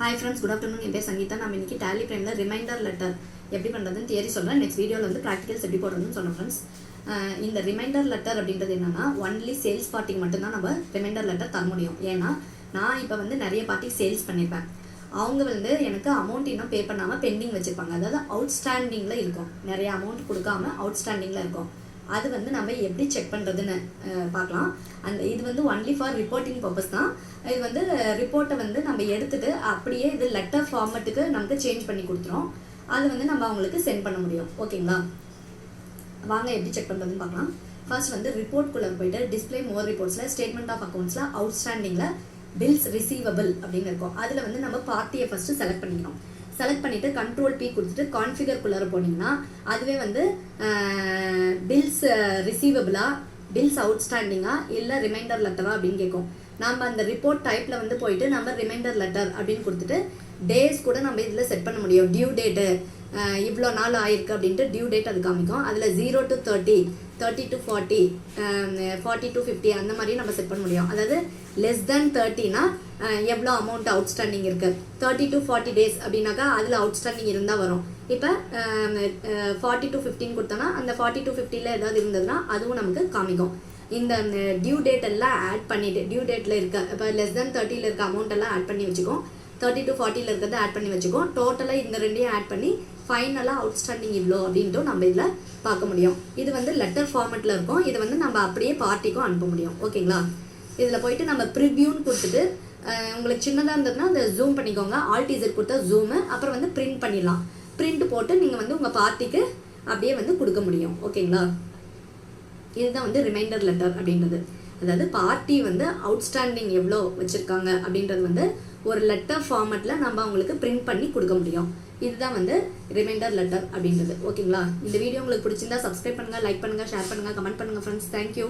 Hi friends, good afternoon. என் பேர் சங்கீதா. நான் இன்னைக்கு Tally Primeல ரிமைண்டர் லெட்டர் எப்படி பண்ணுறதுன்னு தியரி சொல்கிறேன். நெக்ஸ்ட் வீடியோவில் வந்து ப்ராக்டிகல்ஸ் எப்படி போடுறதுன்னு சொன்னேன் ஃப்ரெண்ட்ஸ். இந்த ரிமைண்டர் லெட்டர் அப்படின்றது என்னன்னா ஒன்லி சேல்ஸ் பார்ட்டிக்கு மட்டும்தான் நம்ம ரிமைண்டர் லெட்டர் தர முடியும். ஏன்னா நான் இப்போ வந்து நிறைய பார்ட்டிக்கு சேல்ஸ் பண்ணியிருப்பேன். அவங்க வந்து எனக்கு அமௌண்ட் இன்னும் பே பண்ணாமல் பெண்டிங் வச்சுருப்பாங்க. அதாவது அவுட்ஸ்டாண்டிங்கில் இருக்கும். நிறைய அமௌண்ட் கொடுக்காம அவுட்ஸ்டாண்டிங்கில் இருக்கும். அது வந்து நம்ம எப்படி செக் பண்ணுறதுன்னு பார்க்கலாம். இது வந்து ஒன்லி ஃபார் ரிப்போர்ட்டிங் பர்பஸ் தான். இது வந்து ரிப்போர்ட்டை வந்து நம்ம எடுத்துகிட்டு அப்படியே இது லெட்டர் ஃபார்மேட்டுக்கு நமக்கு சேஞ்ச் பண்ணி கொடுத்துரும். அது வந்து நம்ம அவங்களுக்கு சென்ட் பண்ண முடியும். ஓகேங்களா, வாங்க எப்படி செக் பண்ணுறதுன்னு பார்க்கலாம். ஃபர்ஸ்ட் வந்து ரிப்போர்ட்குள்ளே போய்ட்டு டிஸ்பிளே மோர் ரிப்போர்ட்ஸில் ஸ்டேட்மெண்ட் ஆஃப் அக்கௌண்ட்ஸில் அவுட்ஸ்டாண்டிங்கில் பில்ஸ் ரிசீவபிள் அப்படின்னு இருக்கும். அதில் வந்து நம்ம பார்ட்டியை ஃபஸ்ட்டு செலக்ட் பண்ணிக்கணும். செலக்ட் பண்ணிவிட்டு Ctrl+P கொடுத்துட்டு கான்ஃபிகர்க்குள்ளார போனீங்கன்னா அதுவே வந்து பில்ஸ் ரிசீவபிளா, பில்ஸ் அவுட்ஸ்டாண்டிங்கா இல்லை ரிமைண்டர் லெட்டரா அப்படின்னு கேட்கும். நம்ம அந்த ரிப்போர்ட் டைப்பில் வந்து போயிட்டு நம்ம ரிமைண்டர் லெட்டர் அப்படின்னு கொடுத்துட்டு டேஸ் கூட நம்ம இதில் செட் பண்ண முடியும். டியூ டேட்டு இவ்வளோ நாள் ஆயிருக்கு அப்படின்ட்டு டியூ டேட் அது காமிக்கும். அதில் 0 to 30, 30 to 40, 40 to 50 அந்த மாதிரி நம்ம செட் பண்ண முடியும். அதாவது லெஸ் தென் 30னா எவ்வளோ அமௌண்ட் அவுட்ஸ்டாண்டிங் இருக்குது. 30 to 40 டேஸ் அப்படின்னாக்கா அதில் அவுட்ஸ்டாண்டிங் இருந்தால் வரும். இப்போ 40 to 15 கொடுத்தோன்னா அந்த 40 to 50ல் ஏதாவது இருந்ததுன்னா அதுவும் நமக்கு காமிக்கும். இந்த டியூ டேட் எல்லாம் ஆட் பண்ணிவிட்டு டியூ டேட்டில் இருக்க இப்போ லெஸ் தென் 30ல் இருக்க அமௌண்ட் எல்லாம் ஆட் பண்ணி வச்சுக்கோம். 30 to 40ல் இருக்கிறத ஆட் பண்ணி வச்சுக்கோம். டோட்டலாக இந்த ரெண்டையும் ஆட் பண்ணி ஃபைனலாக அவுட்ஸ்டாண்டிங் இவ்வளோ அப்படின்ட்டு நம்ம இதில் பார்க்க முடியும். இது வந்து லெட்டர் ஃபார்மேட்டில் இருக்கும். இதை வந்து நம்ம அப்படியே பார்ட்டிக்கும் அனுப்ப முடியும். ஓகேங்களா, இதில் போயிட்டு நம்ம ப்ரிவ்யூன்னு கொடுத்துட்டு உங்களுக்கு சின்னதாக இருந்ததுன்னா அதை ஜூம் பண்ணிக்கோங்க. ஆல்ட் இசட் கொடுத்தா ஜூமு, அப்புறம் வந்து பிரிண்ட் பண்ணிடலாம். பிரிண்ட் போட்டு நீங்கள் வந்து உங்கள் பார்ட்டிக்கு அப்படியே வந்து கொடுக்க முடியும். ஓகேங்களா, இதுதான் வந்து ரிமைண்டர் லெட்டர் அப்படின்றது. அதாவது பார்ட்டி வந்து அவுட்ஸ்டாண்டிங் எவ்வளோ வச்சுருக்காங்க அப்படின்றது வந்து ஒரு லெட்டர் ஃபார்மேட்டில் நம்ம அவங்களுக்கு பிரிண்ட் பண்ணி கொடுக்க முடியும். இதுதான் வந்து ரிமைண்டர் லெட்டர் அப்படின்றது. ஓகேங்களா, இந்த வீடியோ உங்களுக்கு பிடிச்சிருந்தா சப்ஸ்கிரைப் பண்ணுங்கள், லைக் பண்ணுங்கள், ஷேர் பண்ணுங்கள், கமெண்ட் பண்ணுங்கள் ஃப்ரெண்ட்ஸ். தேங்க்யூ.